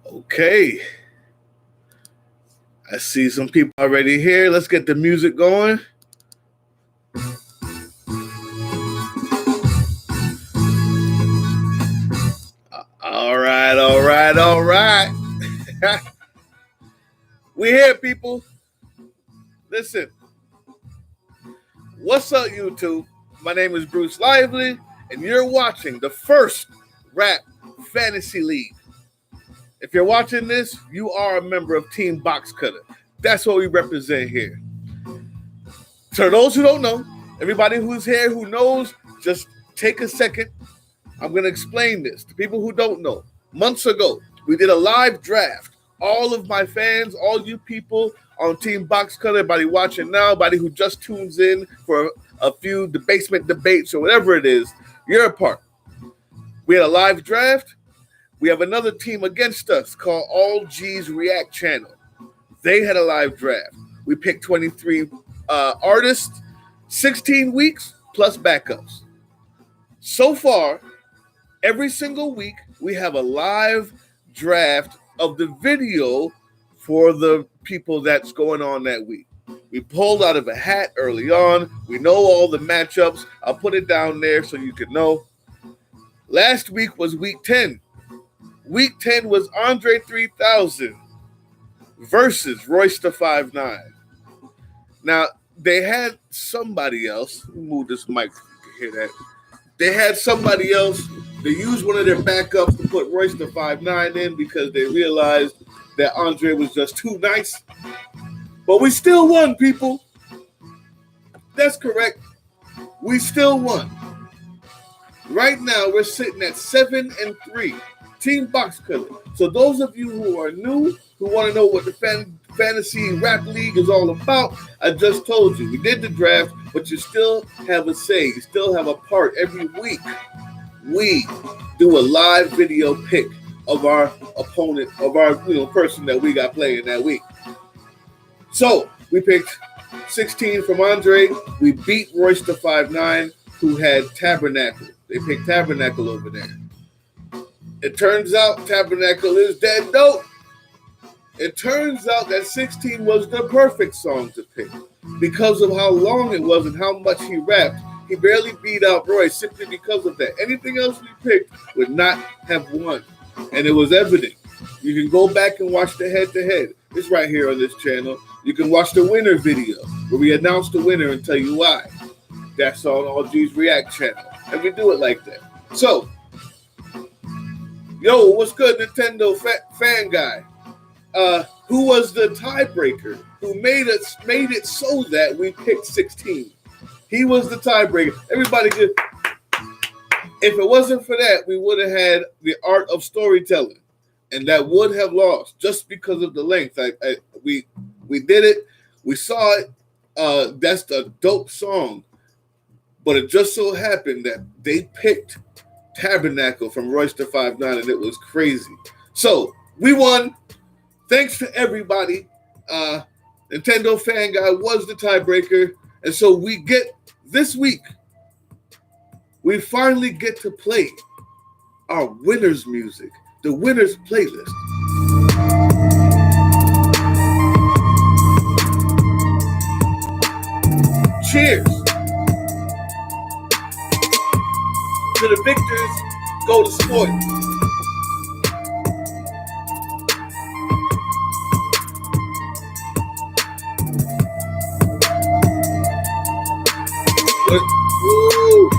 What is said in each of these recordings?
Okay. I see some people already here. Let's get the music going. All right. We here, people. Listen. What's up, YouTube? My name is Bruce Lively, and you're watching the first Rap Fantasy League. If you're watching this, you are a member of Team Box Cutter. That's what we represent here. So those who don't know, everybody who's here who knows, just take a second. I'm going to explain this to people who don't know. Months ago, we did a live draft. All of my fans, all you people on Team Box Cutter, everybody watching now, everybody who just tunes in for a few the basement debates or whatever it is, you're a part. We had a live draft. We have another team against us called allg'sreact channel. They had a live draft. We picked 23 artists, 16 weeks plus backups. So far, every single week, we have a live draft of the video for the people that's going on that week. We pulled out of a hat early on. We know all the matchups. I'll put it down there so you can know. Last week was week 10. Week 10 was Andre 3000 versus Royce the 5'9". Now, they had somebody else. Let me move this mic so you can hear that. They had somebody else. They used one of their backups to put Royce the 5'9" in because they realized that Andre was just too nice. But we still won, people. That's correct. We still won. Right now, we're sitting at 7-3. Team Box Cutter. So those of you who are new, who want to know what the Fantasy Rap League is all about, I just told you. We did the draft, but you still have a say. You still have a part. Every week, we do a live video pick of our opponent, of our person that we got playing that week. So we picked 16 from Andre. We beat Royce the 5'9", who had Tabernacle. They picked Tabernacle over there. It turns out Tabernacle is dead dope. It turns out that 16 was the perfect song to pick because of how long it was and how much he rapped. He barely beat out Royce simply because of that. Anything else we picked would not have won. And it was evident. You can go back and watch the head-to-head. It's right here on this channel. You can watch the winner video where we announce the winner and tell you why. That's on allg'sreact channel. And we do it like that. So, yo, what's good, Nintendo fan guy? Who was the tiebreaker? Who made it so that we picked 16? He was the tiebreaker. Everybody just, if it wasn't for that, we would have had the art of storytelling, and that would have lost just because of the length. We did it. We saw it. That's a dope song, but it just so happened that they picked Tabernacle from Royce the 5'9", and it was crazy. So we won. Thanks to everybody. Nintendo fan guy was the tiebreaker, and so we get this week. We finally get to play our winners' music, the winners' playlist. Cheers to the victors. Go to sport. Woo.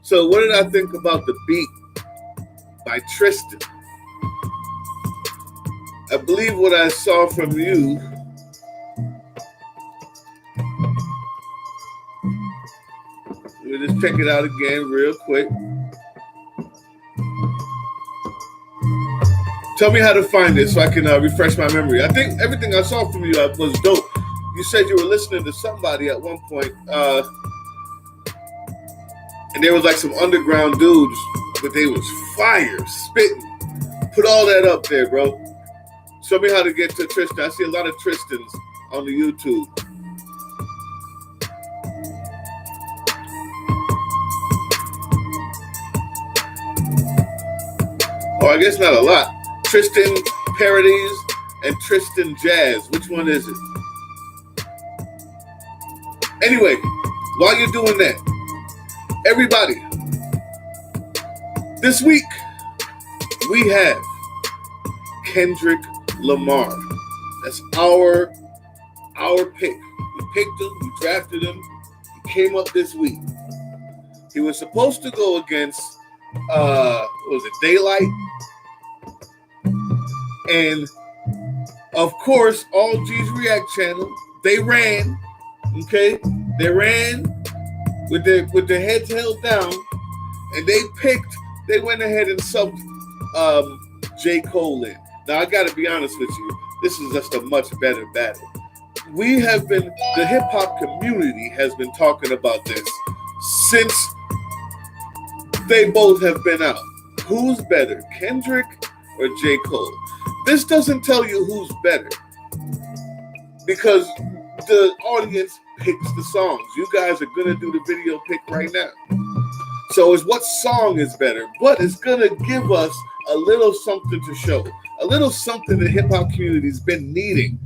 So what did I think about the beat by Tristan? I believe what I saw from you let me just check it out again real quick. Tell me how to find it so I can refresh my memory. I think everything I saw from you was dope. You said you were listening to somebody at one point, and there was like some underground dudes, but they was fire, spitting. Put all that up there, bro. Show me how to get to Tristan. I see a lot of Tristans on the YouTube. Oh, I guess not a lot. Tristan Parodies and Tristan Jazz. Which one is it? Anyway, while you're doing that, everybody, this week we have Kendrick Lamar. That's our pick. We picked him, we drafted him, he came up this week. He was supposed to go against what was it, Daylight? And of course, allg'sreact channel, they ran, okay? They ran with their heads held down, and they went ahead and subbed J. Cole in. Now, I got to be honest with you, this is just a much better battle. The hip-hop community has been talking about this since they both have been out. Who's better, Kendrick or J. Cole? This doesn't tell you who's better, because the audience picks the songs. You guys are going to do the video pick right now. So it's what song is better, but it's going to give us a little something to show, a little something the hip-hop community's been needing,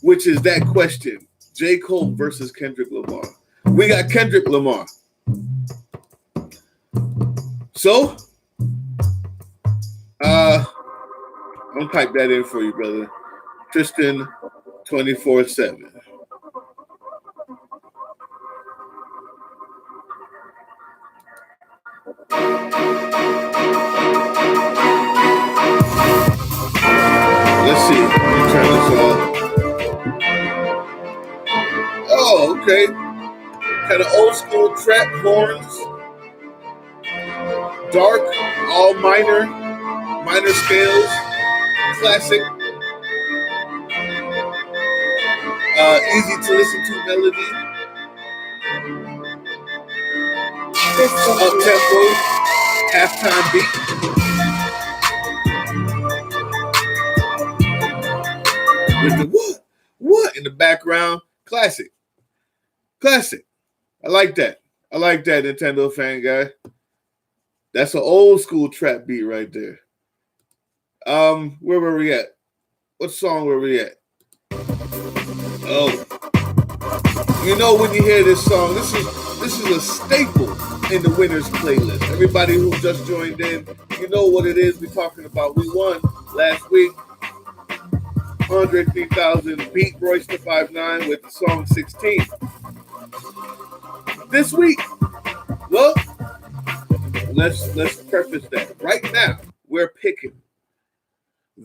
which is that question, J. Cole versus Kendrick Lamar. We got Kendrick Lamar. So, I'm going to type that in for you, brother. Tristan 24/7. Let's see. Let me turn this off. Oh, okay. Kind of old school trap horns. Dark, all minor scales. Classic. Easy to listen to melody. Up tempo. Halftime beat. With the what in the background. Classic. I like that. Nintendo fan guy. That's an old school trap beat right there. Where were we at? What song were we at? Oh, you know when you hear this song, this is a staple in the winners playlist. Everybody who just joined in, you know what it is we're talking about. We won last week. 103,000 beat Royce the 5'9" with the song 16. This week, well, let's preface that. Right now, we're picking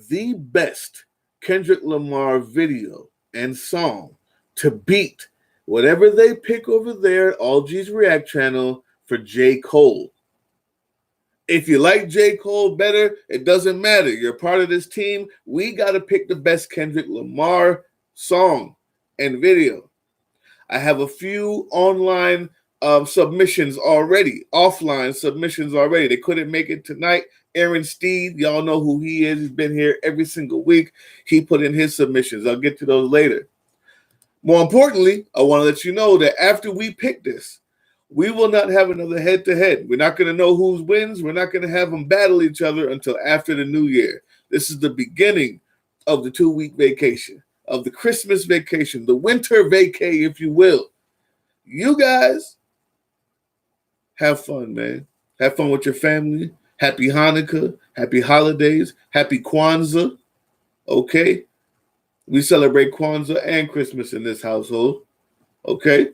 the best Kendrick Lamar video and song to beat whatever they pick over there at allg'sreact channel for J. Cole. If you like J. Cole better, it doesn't matter. You're part of this team. We got to pick the best Kendrick Lamar song and video. I have a few online submissions already, offline submissions already. They couldn't make it tonight. Aaron Steed, y'all know who he is. He's been here every single week. He put in his submissions. I'll get to those later. More importantly, I want to let you know that after we pick this, we will not have another head-to-head. We're not going to know who wins. We're not going to have them battle each other until after the new year. This is the beginning of the 2-week vacation, of the Christmas vacation, the winter vacay, if you will. You guys have fun, man. Have fun with your family. Happy Hanukkah. Happy holidays. Happy Kwanzaa. Okay? We celebrate Kwanzaa and Christmas in this household. Okay?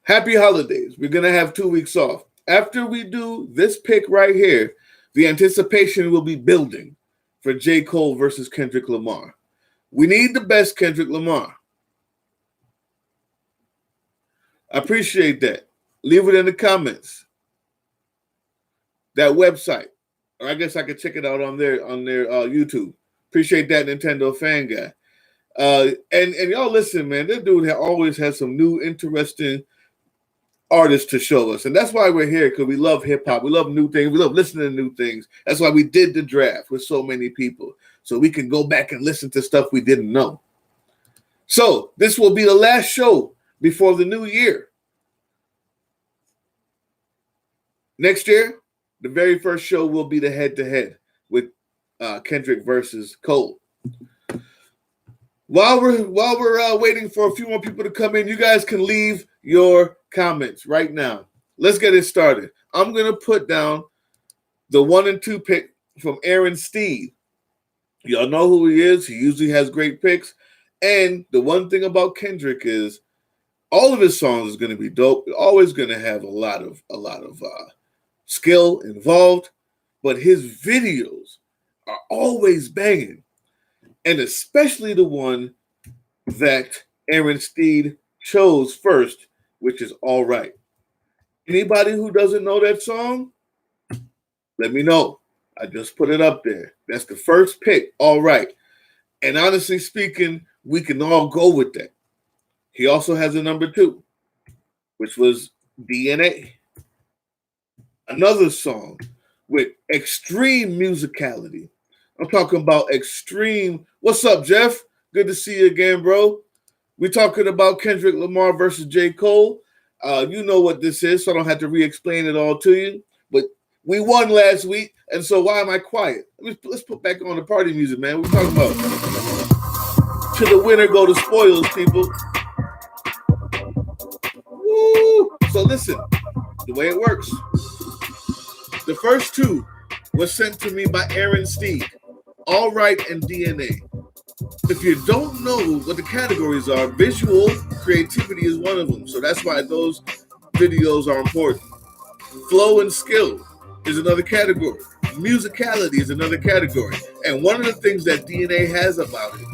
Happy holidays. We're going to have 2 weeks off. After we do this pick right here, the anticipation will be building for J. Cole versus Kendrick Lamar. We need the best Kendrick Lamar. I appreciate that. Leave it in the comments. That website. Or I guess I could check it out on their YouTube. Appreciate that, Nintendo fan guy. And y'all listen, man. This dude always has some new, interesting artists to show us. And that's why we're here, because we love hip-hop. We love new things. We love listening to new things. That's why we did the draft with so many people, so we can go back and listen to stuff we didn't know. So this will be the last show before the new year. Next year, The very first show will be the head-to-head with Kendrick versus Cole. While we're waiting for a few more people to come in, you guys can leave your comments right now. Let's get it started. I'm gonna put down the 1 and 2 pick from Aaron Steed. Y'all know who he is. He usually has great picks. And the one thing about Kendrick is all of his songs is going to be dope. Always going to have a lot of skill involved, but his videos are always banging, and especially the one that Aaron Steed chose first, which is All Right. Anybody who doesn't know that song, let me know. I just put it up there. That's the first pick, All Right. And honestly speaking, we can all go with that. He also has a number 2, which was DNA. Another song with extreme musicality. I'm talking about extreme. What's up, Jeff? Good to see you again, bro. We're talking about Kendrick Lamar versus J. Cole. You know what this is, so I don't have to re-explain it all to you. But we won last week, and so why am I quiet? Let's put back on the party music, man. We're talking about to the winner go the spoils, people. Woo! So listen, the way it works. The first 2 were sent to me by Aaron Steed, All Right and DNA. If you don't know what the categories are, visual creativity is one of them. So that's why those videos are important. Flow and skill is another category. Musicality is another category. And one of the things that DNA has about it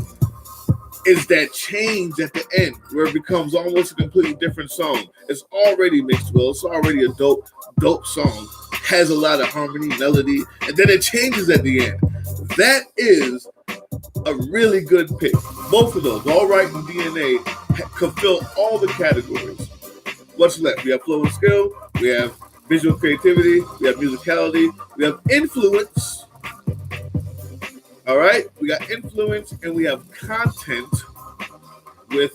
is that change at the end where it becomes almost a completely different song. It's already mixed well. It's already a dope song. Has a lot of harmony, melody, and then it changes at the end. That is a really good pick. Both of those, All Right and DNA, could fill all the categories. What's left? We have flow and skill, we have visual creativity, we have musicality, we have influence. All right, we got influence and we have content with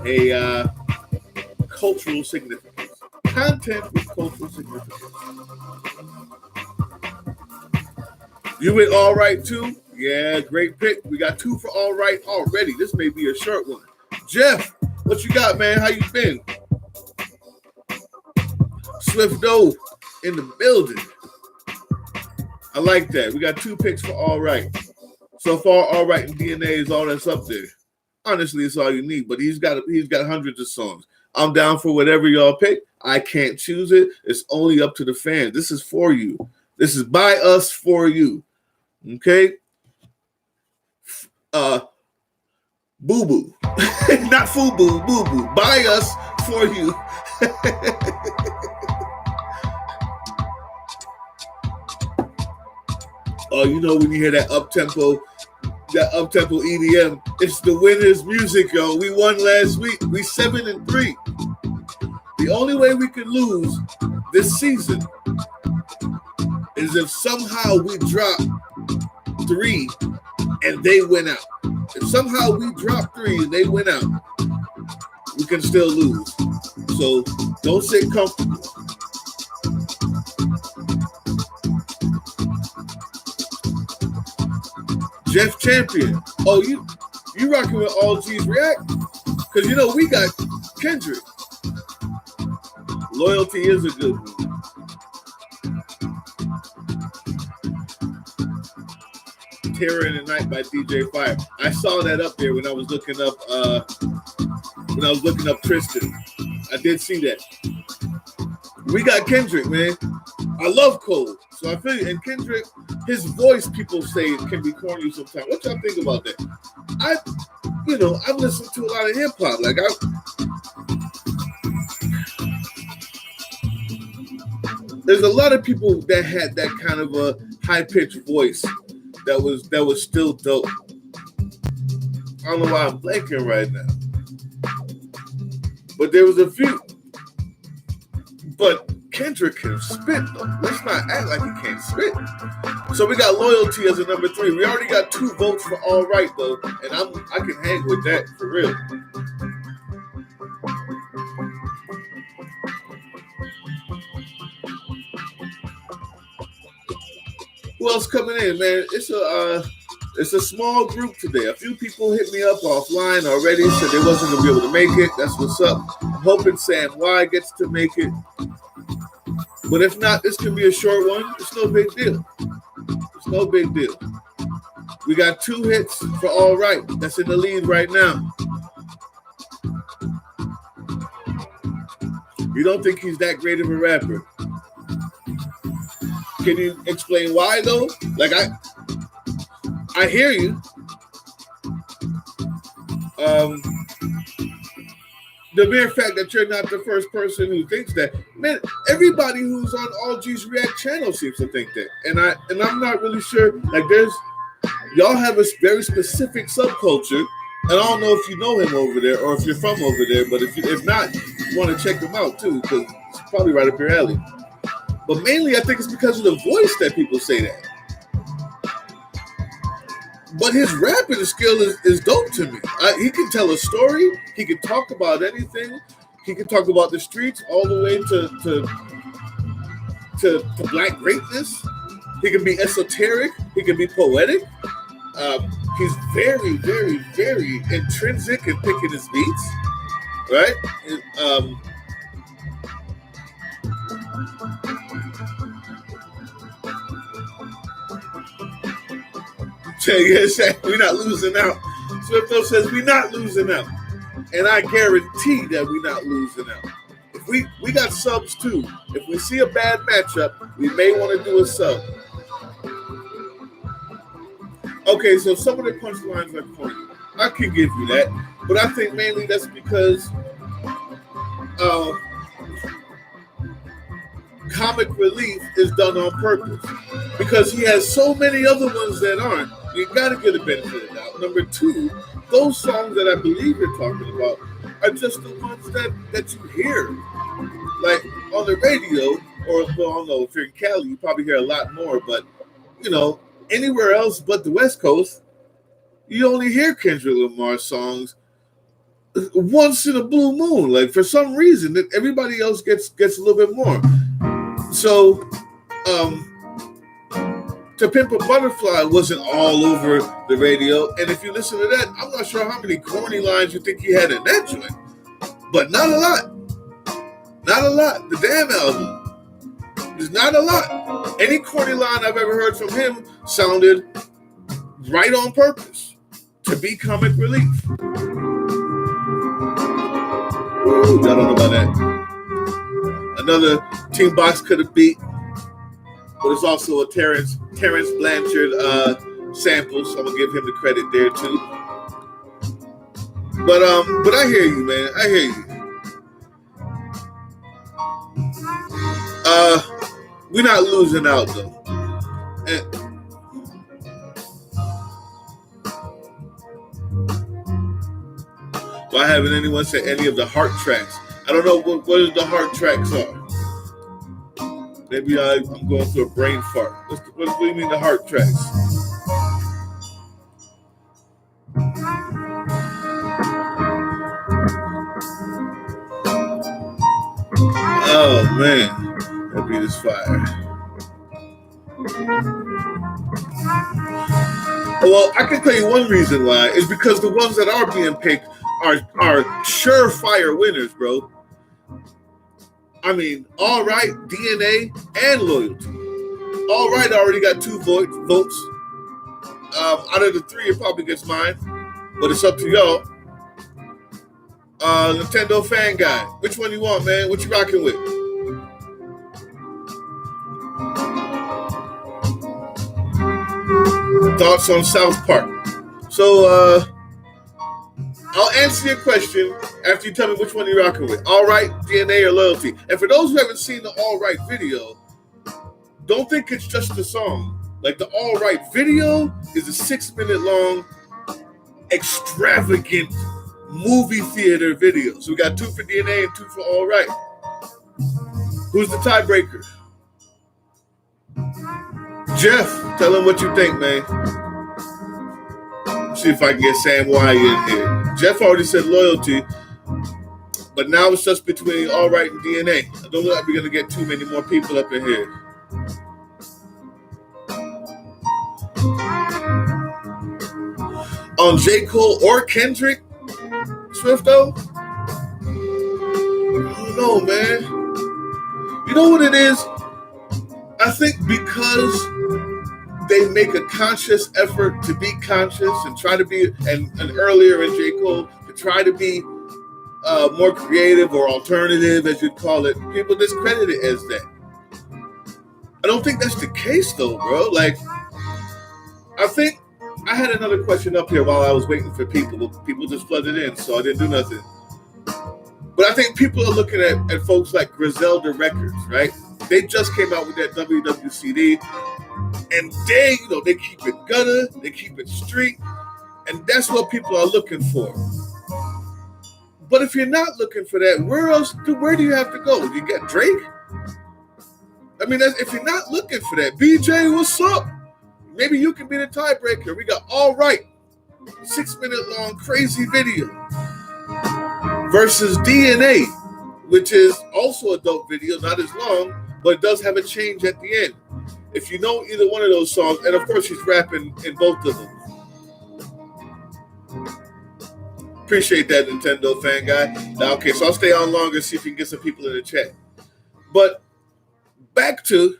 a cultural significance. Content with cultural significance. You went All Right too? Yeah, great pick. We got 2 for All Right already. This may be a short one. Jeff, what you got, man? How you been? Swift Doe in the building. I like that. We got 2 picks for All Right. So far, All Right and DNA is all that's up there. Honestly, it's all you need. But he's got hundreds of songs. I'm down for whatever y'all pick. I can't choose it. It's only up to the fans. This is for you. This is by us for you. Okay? Boo boo. Not FUBU, boo boo. By us for you. Oh, you know when you hear that up-tempo EDM, it's the winner's music, yo. We won last week. We 7-3. The only way we could lose this season is if somehow we drop 3 and they win out. If somehow we drop 3 and they win out, we can still lose. So don't sit comfortable. Jeff Champion. Oh, you rocking with allg'sreact? Because you know we got Kendrick. Loyalty is a good one. Terror in the Night by DJ Fire. I saw that up there when I was looking up Tristan. I did see that. We got Kendrick, man. I love Cole. So I feel you. And Kendrick, his voice, people say it can be corny sometimes. What y'all think about that? I've listened to a lot of hip hop. Like there's a lot of people that had that kind of a high pitched voice that was still dope. I don't know why I'm blanking right now, but there was a few. But Kendrick can spit though. Let's not act like he can't spit. So we got Loyalty as a number 3. We already got 2 votes for All Right though, and I can hang with that for real. Who else coming in, man? It's a small group today. A few people hit me up offline already, said they wasn't gonna be able to make it. That's what's up. I'm hoping Sam Y gets to make it. But if not, this can be a short one. It's no big deal. It's no big deal. We got 2 hits for All Right. That's in the lead right now. You don't think he's that great of a rapper? Can you explain why though? Like I hear you. The mere fact that you're not the first person who thinks that, man, everybody who's on allg'sreact channel seems to think that, and I'm not really sure. Like, y'all have a very specific subculture, and I don't know if you know him over there or if you're from over there. But if not, you want to check him out too, because it's probably right up your alley. But mainly, I think it's because of the voice that people say that. But his rapping skill is dope to me. He can tell a story. He can talk about anything. He can talk about the streets all the way to black greatness. He can be esoteric. He can be poetic. He's very, very, very intrinsic in picking his beats, right? Yes, we're not losing out. Swifto says we're not losing out. And I guarantee that we're not losing out. If we got subs too. If we see a bad matchup, we may want to do a sub. Okay, so some of the punchlines are corny. I can give you that. But I think mainly that's because comic relief is done on purpose. Because he has so many other ones that aren't. You got to get a benefit of the doubt. Number 2, those songs that I believe you're talking about are just the ones that you hear. Like on the radio, or well, I don't know, if you're in Cali, you probably hear a lot more. But, anywhere else but the West Coast, you only hear Kendrick Lamar songs once in a blue moon. Like, for some reason, everybody else gets a little bit more. So, To Pimp a Butterfly wasn't all over the radio. And if you listen to that, I'm not sure how many corny lines you think he had in that joint. But not a lot. Not a lot. The damn album. There's not a lot. Any corny line I've ever heard from him sounded right on purpose to be comic relief. Ooh, I don't know about that. Another Team Box could have beat, but it's also a Terrence Blanchard sample, so I'm gonna give him the credit there too. But I hear you, man. I hear you. We're not losing out though. Why haven't anyone said any of the heart tracks? I don't know what the heart tracks are. Maybe I'm going through a brain fart. What do you mean the heart tracks? Oh man, that beat is fire. Well, I can tell you one reason why. It's because the ones that are being picked are surefire winners, bro. I mean, All Right, DNA, and Loyalty. All Right already got 2 votes. Out of the 3, it probably gets mine, but it's up to y'all. Nintendo Fan Guy. Which one you want, man? What you rocking with? Thoughts on South Park. So, I'll answer your question after you tell me which one you're rocking with. All Right, DNA, or Loyalty. And for those who haven't seen the All Right video, don't think it's just a song. Like, the All Right video is a 6-minute long, extravagant movie theater video. So we got 2 for DNA and 2 for All Right. Who's the tiebreaker? Jeff, tell him what you think, man. See if I can get Sam Y in here. Jeff already said Loyalty, but now it's just between All Right and DNA. I don't know if we're going to get too many more people up in here. on J. Cole or Kendrick, Swifto? I don't know, man. You know what it is? I think because they make a conscious effort to be conscious and try to be, and earlier in J. Cole, to try to be more creative or alternative, as you'd call it, people discredit it as that. I don't think that's the case, though, bro. Like, I think I had another question up here while I was waiting for people, but people just flooded in, so I didn't do nothing. But I think people are looking at folks like Griselda Records, right? They just came out with that WWCD, and they keep it gutter, they keep it street, and that's what people are looking for. But if you're not looking for that, where do you have to go? You got Drake? I mean, if you're not looking for that, BJ, what's up? Maybe you can be the tiebreaker. We got All Right, 6-minute long crazy video versus DNA, which is also a dope video, not as long, but it does have a change at the end. If you know either one of those songs, and of course she's rapping in both of them. Appreciate that, Nintendo fan guy. Now, okay, so I'll stay on longer, see if we can get some people in the chat. But back to,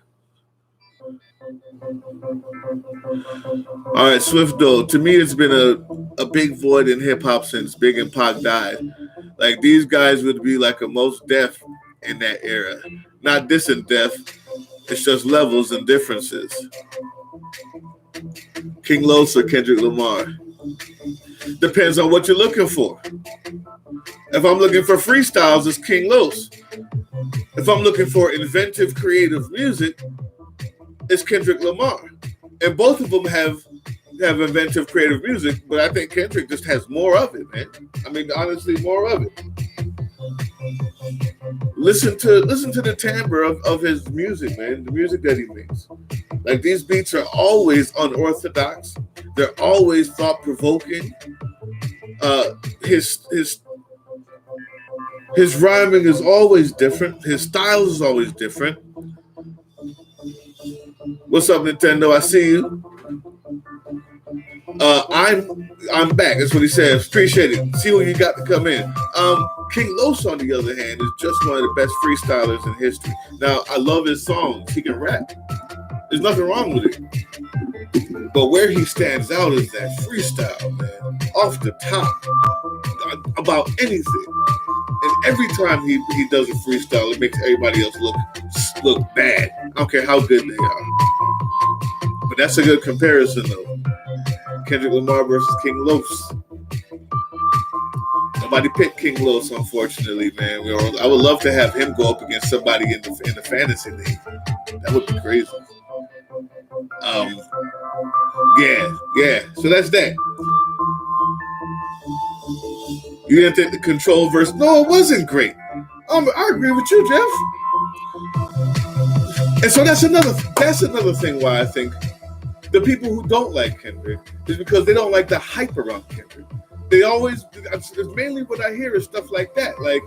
all right, Swifto. To me, it's been a big void in hip hop since Big and Pac died. Like, these guys would be like a Most Def in that era. Not dissing Def, it's just levels and differences. King Los or Kendrick Lamar? Depends on what you're looking for. If I'm looking for freestyles, it's King Los. If I'm looking for inventive, creative music, it's Kendrick Lamar. And both of them have inventive, creative music, but I think Kendrick just has more of it, man. I mean, honestly, more of it. Listen to the timbre of his music, man. The music that he makes. Like, these beats are always unorthodox. They're always thought-provoking. His rhyming is always different. His style is always different. What's up, Nintendo? I see you. I'm back. That's what he says. Appreciate it. See what you got to come in. King Los, on the other hand, is just one of the best freestylers in history. Now, I love his songs. He can rap. There's nothing wrong with it. But where he stands out is that freestyle, man. Off the top. About anything. And every time he does a freestyle, it makes everybody else look bad. I don't care how good they are. But that's a good comparison, though. Kendrick Lamar versus King Los. Nobody picked King Los, unfortunately, man. I would love to have him go up against somebody in the fantasy league. That would be crazy. Yeah. So that's that. You didn't think the Control verse? No, it wasn't great. I agree with you, Jeff. And so that's another thing why I think the people who don't like Kendrick is because they don't like the hype around Kendrick. It's mainly what I hear is stuff like that. Like,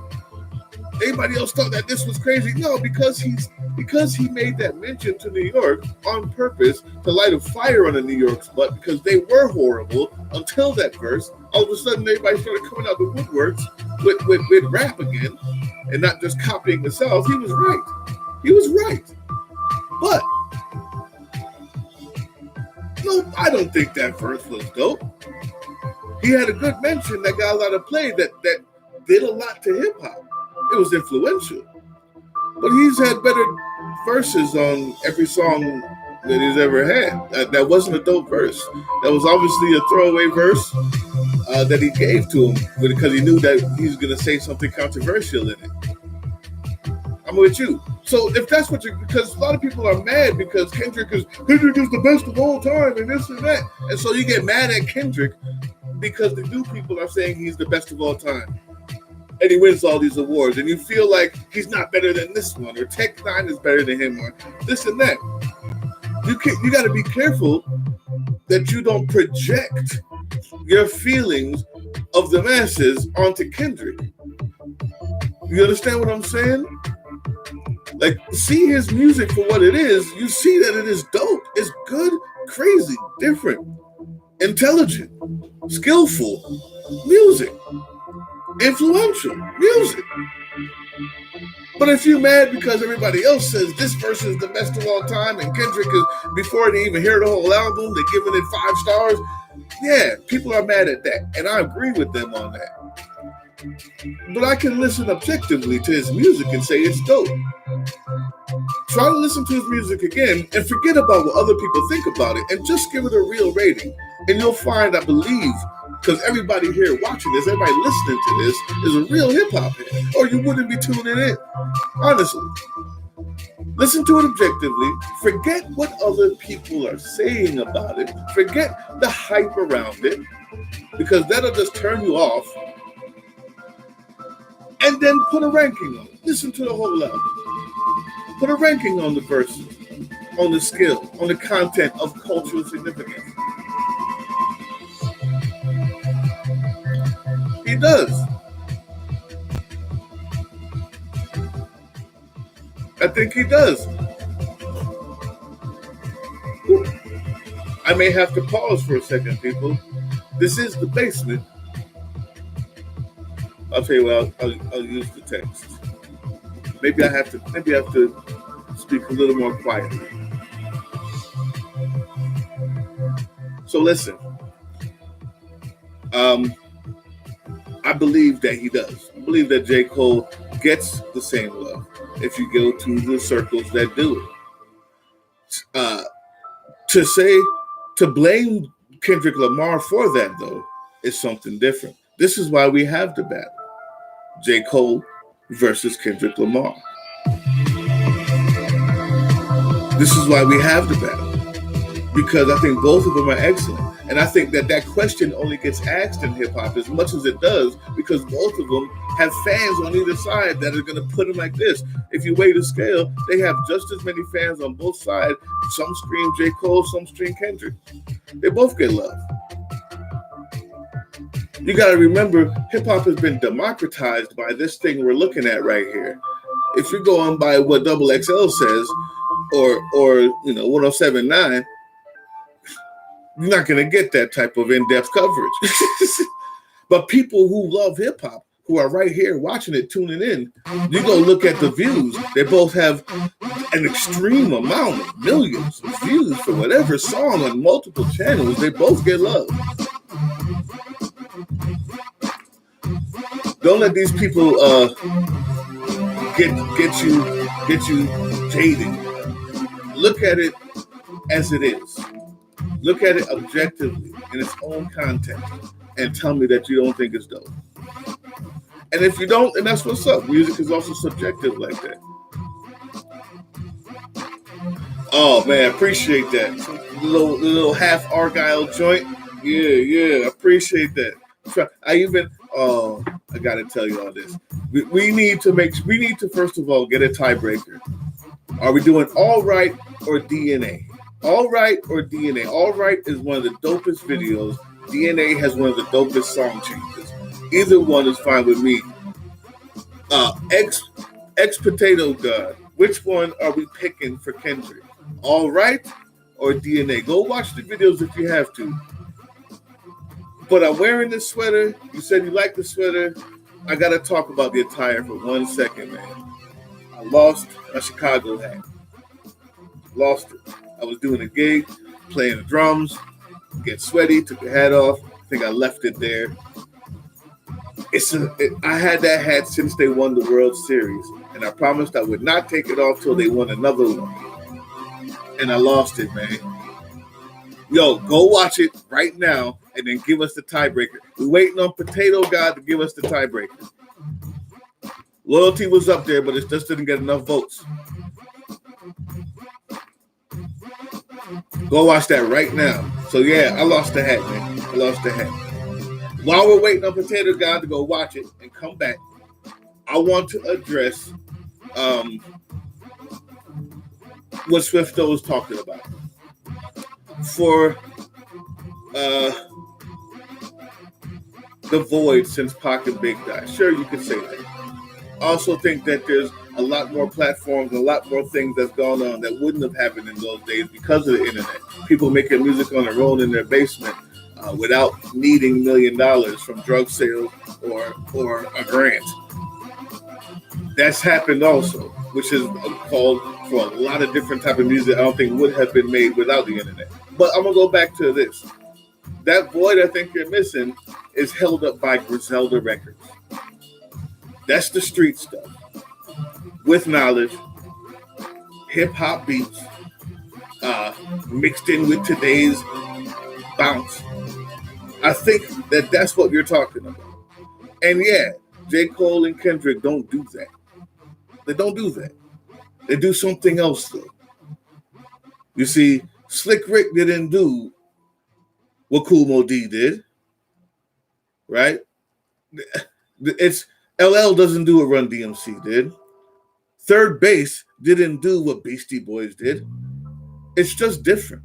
anybody else thought that this was crazy? No, because he made that mention to New York on purpose to light a fire on the New York's butt because they were horrible until that verse. All of a sudden, everybody started coming out the woodworks with rap again and not just copying the South. He was right. But no, I don't think that verse was dope. He had a good mention that got a lot of play that did a lot to hip hop. It was influential. But he's had better verses on every song that he's ever had. That wasn't a dope verse. That was obviously a throwaway verse that he gave to him because he knew that he was going to say something controversial in it. I'm with you. So if that's what because a lot of people are mad because Kendrick is the best of all time and this and that. And so you get mad at Kendrick because the new people are saying he's the best of all time. And he wins all these awards. And you feel like he's not better than this one, or Tech 9 is better than him, or this and that. You got to be careful that you don't project your feelings of the masses onto Kendrick. You understand what I'm saying? Like, see his music for what it is. You see that it is dope. It's good, crazy, different. intelligent, skillful music, influential music. But if you're mad because everybody else says this person is the best of all time and Kendrick is, before they even hear the whole album, they're giving it 5 stars, yeah, people are mad at that. And I agree with them on that. But I can listen objectively to his music and say it's dope. Try to listen to his music again and forget about what other people think about it and just give it a real rating. And you'll find, I believe, because everybody here watching this, everybody listening to this is a real hip-hop head, or you wouldn't be tuning in. Honestly. Listen to it objectively. Forget what other people are saying about it. Forget the hype around it, because that'll just turn you off. And then put a ranking on it. Listen to the whole album. Put a ranking on the verses, on the skill, on the content of cultural significance. He does. I think he does. Ooh. I may have to pause for a second, people. This is the basement. I'll tell you what, I'll use the text. Maybe I have to speak a little more quietly. So listen. I believe that he does. I believe that J. Cole gets the same love if you go to the circles that do it. To blame Kendrick Lamar for that, though, is something different. This is why we have the battle. J. Cole versus Kendrick Lamar. This is why we have the battle. Because I think both of them are excellent. And I think that question only gets asked in hip-hop as much as it does because both of them have fans on either side that are going to put them like this. If you weigh the scale, they have just as many fans on both sides. Some scream J. Cole, some scream Kendrick. They both get love. You got to remember, hip-hop has been democratized by this thing we're looking at right here. If you're going by what XXL says or 107.9, you're not going to get that type of in-depth coverage. But people who love hip-hop, who are right here watching it, tuning in, you go look at the views. They both have an extreme amount of millions of views for whatever song on multiple channels. They both get love. Don't let these people get you jaded. Look at it as it is. Look at it objectively in its own content and tell me that you don't think it's dope. And if you don't, and that's what's up. Music is also subjective like that. Oh man, appreciate that. Little half Argyle joint. Yeah, appreciate that. I gotta tell you all this. We need to first of all get a tiebreaker. Are we doing All Right or DNA? All Right or DNA? All Right is one of the dopest videos. DNA has one of the dopest song changes. Either one is fine with me. Ex Potato God. Which one are we picking for Kendrick? All Right or DNA? Go watch the videos if you have to. But I'm wearing this sweater. You said you like the sweater. I gotta talk about the attire for 1 second, man. I lost my Chicago hat. Lost it. I was doing a gig, playing the drums, get sweaty, took the hat off. I think I left it there. I had that hat since they won the World Series, and I promised I would not take it off till they won another one. And I lost it, man. Yo, go watch it right now and then give us the tiebreaker. We're waiting on Potato God to give us the tiebreaker. Loyalty was up there, but it just didn't get enough votes. Go watch that right now. So yeah, I lost the hat, man. I lost the hat. While we're waiting on Potato God to go watch it and come back, I want to address what Swifto was talking about. For the void since Pac and Big died. Sure, you could say that. I also think that there's a lot more platforms and a lot more things that's gone on that wouldn't have happened in those days because of the internet. People making music on their own in their basement, without needing $1 million from drug sales or a grant. That's happened also, which is called for a lot of different type of music I don't think would have been made without the internet. But I'm gonna go back to this. That void I think you're missing is held up by Griselda Records. That's the street stuff with knowledge, hip hop beats, mixed in with today's bounce. I think that's what you're talking about. And yeah, J. Cole and Kendrick don't do that. They don't do that. They do something else though. You see, Slick Rick didn't do what Kool Moe Dee did, right? It's LL doesn't do what Run DMC did. Third Base didn't do what Beastie Boys did. It's just different.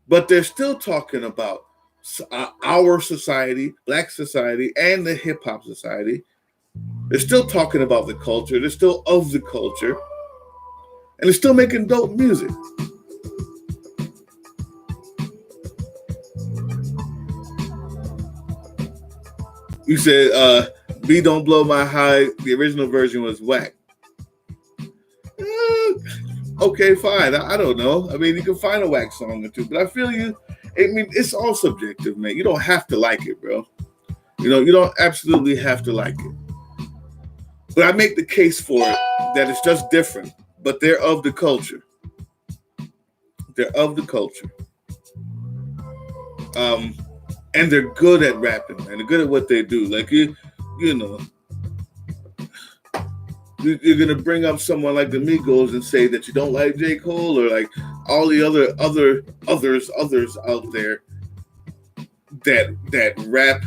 But they're still talking about our society, Black society, and the hip hop society. They're still talking about the culture. They're still of the culture. And they're still making dope music. You said, B Don't Blow My High, the original version was whack. Okay, fine. I don't know. I mean, you can find a whack song or two, but I feel you. I mean, it's all subjective, man. You don't have to like it, bro. You know, you don't absolutely have to like it. But I make the case for it that it's just different, but they're of the culture. They're of the culture. And they're good at rapping, man. They're good at what they do. Like, you know, you're going to bring up someone like the Migos and say that you don't like J. Cole or like all the others out there that rap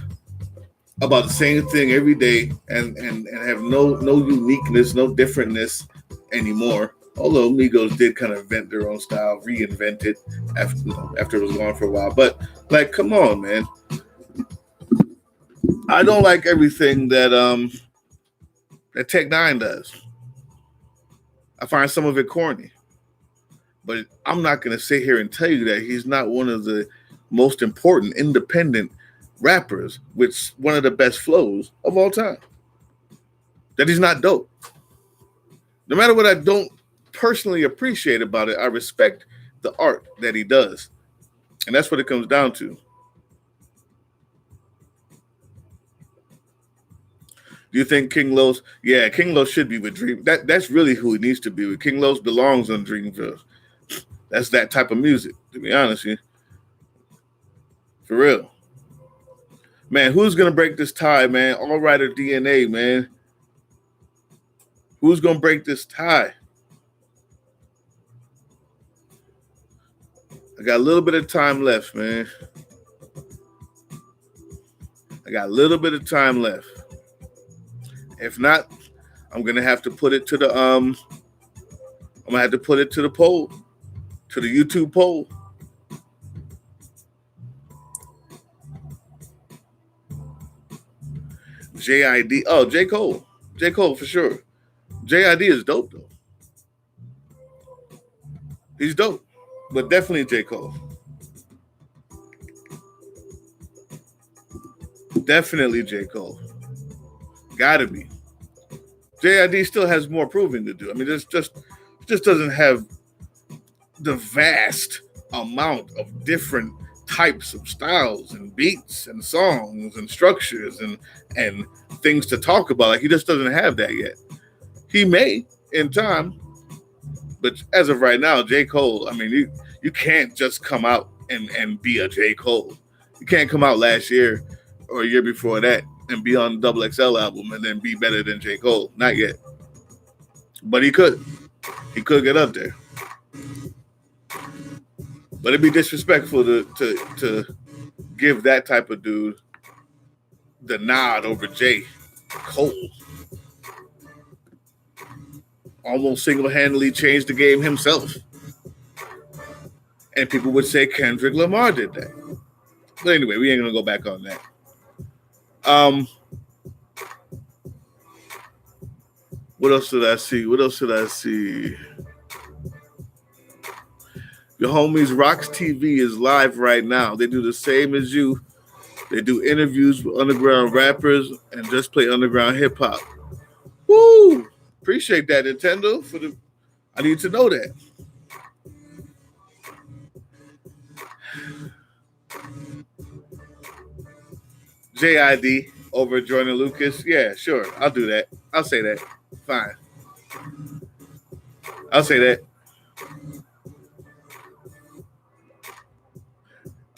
about the same thing every day and have no uniqueness, no differentness anymore. Although Migos did kind of invent their own style, reinvent it after it was gone for a while. But like, come on, man. I don't like everything that Tech Nine does. I find some of it corny. But I'm not going to sit here and tell you that he's not one of the most important independent rappers with one of the best flows of all time. That he's not dope. No matter what I don't personally appreciate about it, I respect the art that he does. And that's what it comes down to. Do you think King Los? Yeah, King Los should be with Dream. That's really who he needs to be with. King Los belongs on Dreamville. That's that type of music, to be honest with you. For real. Man, who's going to break this tie, man? All Rider DNA, man. Who's going to break this tie? I got a little bit of time left, man. I got a little bit of time left. If not, I'm gonna have to put it to the poll, to the YouTube poll. JID. Oh, J. Cole. J. Cole for sure. JID is dope though. He's dope. But definitely J. Cole. Definitely J. Cole. Gotta be. JID still has more proving to do. I mean, it just doesn't have the vast amount of different types of styles and beats and songs and structures and things to talk about. Like, he just doesn't have that yet. He may in time, but as of right now, J. Cole, I mean, you can't just come out and be a J. Cole. You can't come out last year or a year before that and be on the Double XL album and then be better than J. Cole. Not yet. But he could. He could get up there. But it'd be disrespectful to give that type of dude the nod over J. Cole. Almost single-handedly changed the game himself. And people would say Kendrick Lamar did that. But anyway, we ain't going to go back on that. What else did I see? Your homies Rocks TV is live right now. They do the same as you. They do interviews with underground rappers and just play underground hip hop. Woo! Appreciate that, Nintendo. I need to know that. JID over Jordan Lucas. Yeah, sure. I'll do that. I'll say that. Fine. I'll say that.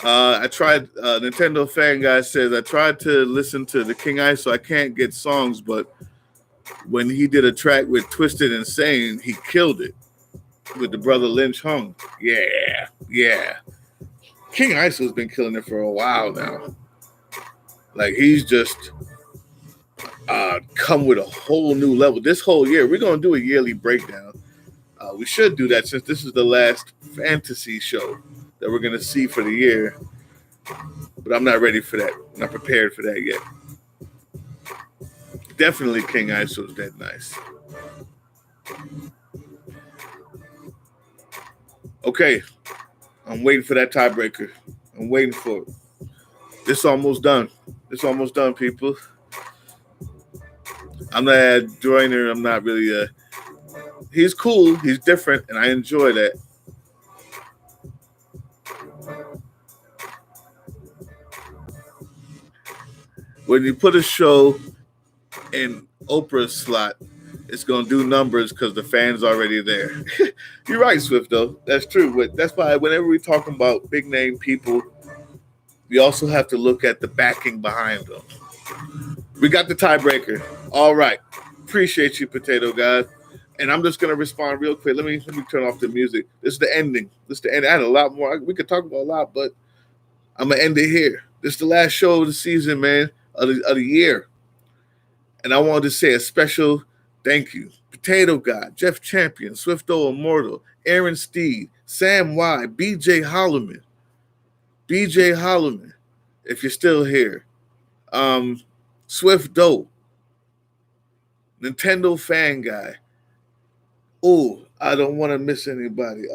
I tried. Nintendo fan guy says I tried to listen to the King Ice, so I can't get songs. But when he did a track with Twisted Insane, he killed it with the brother Lynch Hung. Yeah, yeah. King Ice has been killing it for a while now. Like he's just come with a whole new level. This whole year, we're gonna do a yearly breakdown. We should do that since this is the last fantasy show that we're gonna see for the year. But I'm not ready for that. I'm not prepared for that yet. Definitely King Ice was that nice. Okay, I'm waiting for that tiebreaker. I'm waiting for it. It's almost done. It's almost done, people. I'm not a joiner. I'm not really he's cool. He's different, and I enjoy that. When you put a show in Oprah's slot, it's going to do numbers because the fans already there. You're right, Swift, though. That's true. But that's why whenever we're talking about big name people, we also have to look at the backing behind them. We got the tiebreaker. All right. Appreciate you, Potato God. And I'm just going to respond real quick. Let me turn off the music. This is the ending. This is the end. I had a lot more. We could talk about a lot, but I'm going to end it here. This is the last show of the season, man, of the year. And I wanted to say a special thank you. Potato God, Jeff Champion, Swifto Immortal, Aaron Steed, Sam Y, BJ Holloman, if you're still here. Swift Doe, Nintendo Fan Guy. Oh, I don't want to miss anybody.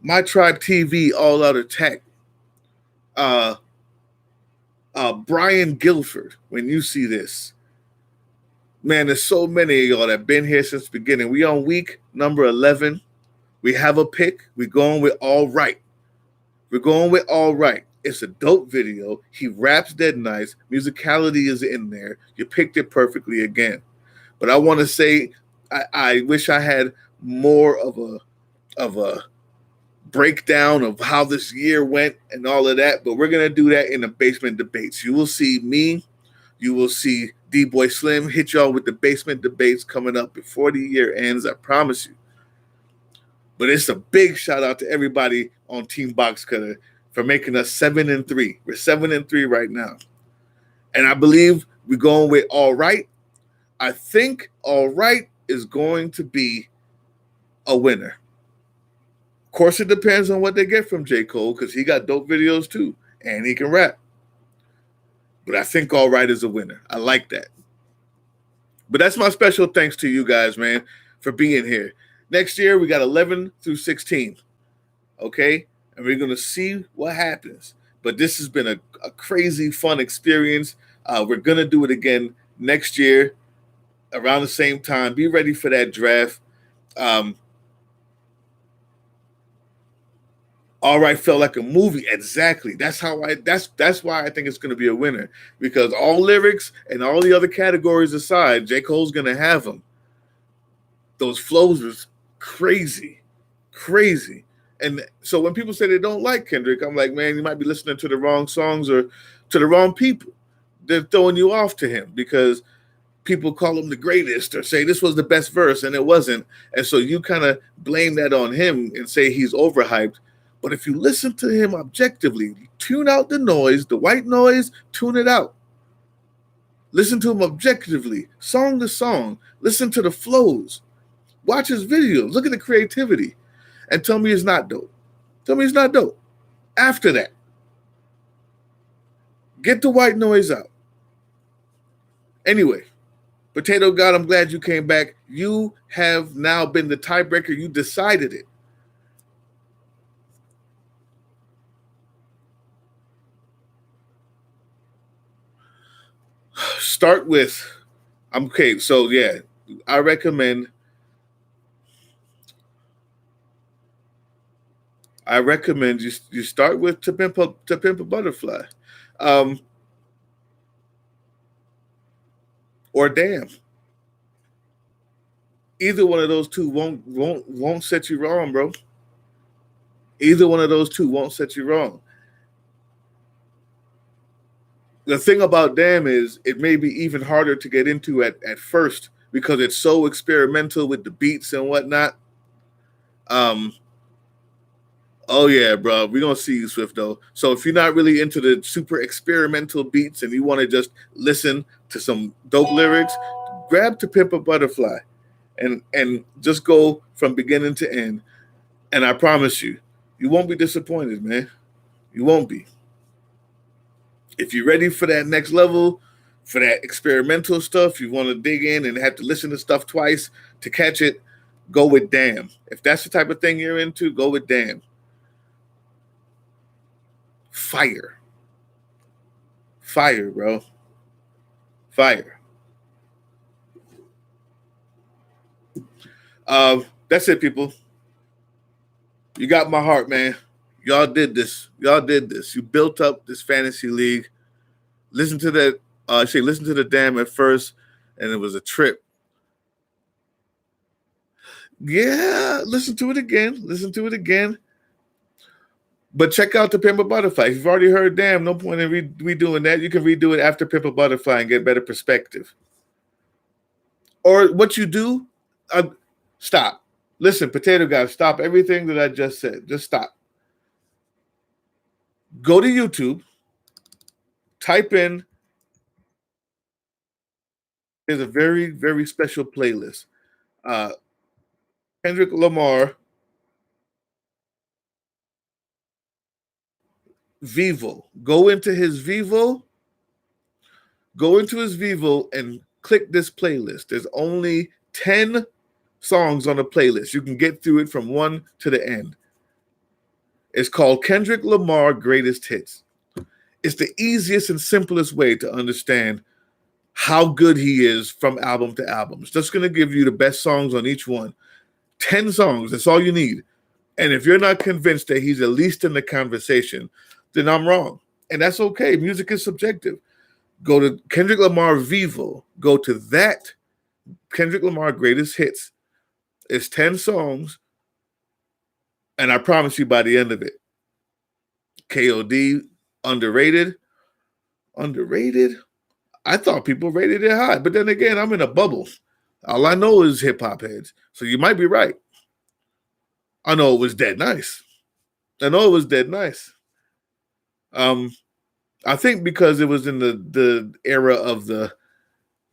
My Tribe TV, All Out Attack. Brian Guilford, when you see this. Man, there's so many of y'all that have been here since the beginning. We on week number 11. We have a pick. We're going with All Right. It's a dope video. He raps dead nice. Musicality is in there. You picked it perfectly again. But I want to say I wish I had more of a breakdown of how this year went and all of that. But we're going to do that in the basement debates. You will see me. You will see D-Boy Slim hit y'all with the basement debates coming up before the year ends. I promise you. But it's a big shout out to everybody on Team Box Cutter for making us 7-3. We're 7-3 right now. And I believe we're going with All Right. I think All Right is going to be a winner. Of course, it depends on what they get from J. Cole because he got dope videos too. And he can rap. But I think All Right is a winner. I like that. But that's my special thanks to you guys, man, for being here. Next year, we got 11 through 16. Okay? And we're going to see what happens. But this has been a crazy, fun experience. We're going to do it again next year around the same time. Be ready for that draft. All Right felt like a movie. Exactly. That's why I think it's going to be a winner. Because all lyrics and all the other categories aside, J. Cole's going to have them. Those flows was crazy. And so when people say they don't like Kendrick, I'm like, man, you might be listening to the wrong songs or to the wrong people. They're throwing you off to him because people call him the greatest or say this was the best verse and it wasn't. And so you kind of blame that on him and say he's overhyped. But if you listen to him objectively, tune out the noise, the white noise, tune it out. Listen to him objectively, song to song. Listen to the flows. Watch his videos. Look at the creativity. And tell me it's not dope. After that, get the white noise out. Anyway, Potato God, I'm glad you came back. You have now been the tiebreaker. You decided it. Start with, okay, so yeah, I recommend you start with To Pimp a Butterfly, um, or Damn. Either one of those two won't set you wrong, bro. Either one of those two won't set you wrong. The thing about Damn is it may be even harder to get into at first because it's so experimental with the beats and whatnot. Um, oh yeah, bro, we're gonna see you, Swift, though. So if you're not really into the super experimental beats and you want to just listen to some dope lyrics, grab To Pimp a Butterfly and just go from beginning to end. And I promise you, you won't be disappointed, man. You won't be. If you're ready for that next level, for that experimental stuff, you want to dig in and have to listen to stuff twice to catch it, go with Damn. If that's the type of thing you're into, go with Damn. Fire. Fire, bro. Fire. That's it, people. You got my heart, man. Y'all did this. Y'all did this. You built up this fantasy league. Listen to that. Listen to the Damn at first, and it was a trip. Yeah, listen to it again. Listen to it again. But check out the Pimp a Butterfly. If you've already heard Damn, no point in redoing that. You can redo it after Pimp a Butterfly and get better perspective. Or what you do, stop. Listen, Potato Guy, stop everything that I just said. Just stop. Go to YouTube, type in, there's a very, very special playlist. Kendrick Lamar, Vivo. Go into his Vivo and click this playlist. There's only 10 songs on the playlist. You can get through it from one to the end. It's called Kendrick Lamar Greatest Hits. It's the easiest and simplest way to understand how good he is from album to album. It's just going to give you the best songs on each one. 10 songs, that's all you need. And if you're not convinced that he's at least in the conversation, then I'm wrong. And that's okay. Music is subjective. Go to Kendrick Lamar Vivo. Go to that Kendrick Lamar Greatest Hits. It's 10 songs. And I promise you by the end of it, KOD, underrated. Underrated? I thought people rated it high. But then again, I'm in a bubble. All I know is hip hop heads. So you might be right. I know it was dead nice. I think because it was in the era of the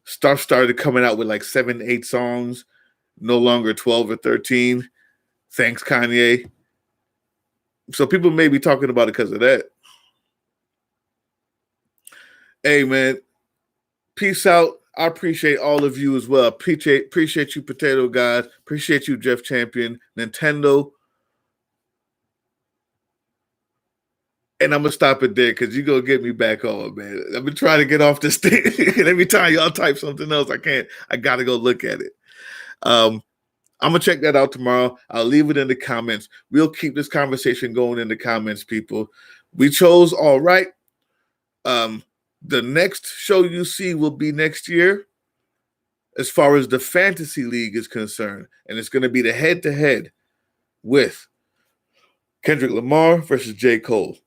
stuff started coming out with like 7, 8 songs, no longer 12 or 13. Thanks, Kanye. So people may be talking about it because of that. Hey, man, peace out. I appreciate all of you as well. Appreciate you, Potato God. Appreciate you, Jeff Champion, Nintendo. And I'm gonna stop it there because you're gonna get me back on, man. I've been trying to get off this thing. And every time y'all type something else, I can't. I gotta go look at it. I'm gonna check that out tomorrow. I'll leave it in the comments. We'll keep this conversation going in the comments, people. We chose all right. The next show you see will be next year, as far as the fantasy league is concerned, and it's going to be the head-to-head with Kendrick Lamar versus J. Cole.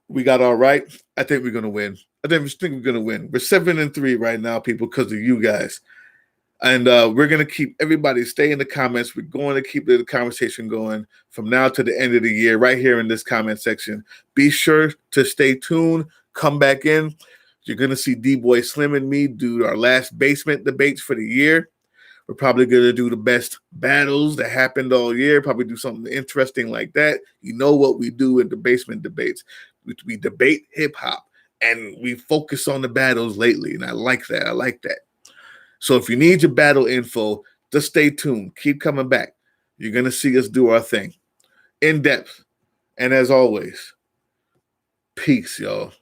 We got all right. I think we're going to win. We're going to win. We're 7-3 right now, people, because of you guys. And we're going to keep everybody stay in the comments. We're going to keep the conversation going from now to the end of the year right here in this comment section. Be sure to stay tuned. Come back in. You're going to see D-Boy Slim and me do our last basement debates for the year. We're probably going to do the best battles that happened all year, probably do something interesting like that. You know what we do in the basement debates. We debate hip-hop, and we focus on the battles lately, and I like that. So if you need your battle info, just stay tuned. Keep coming back. You're going to see us do our thing in depth. And as always, peace, y'all.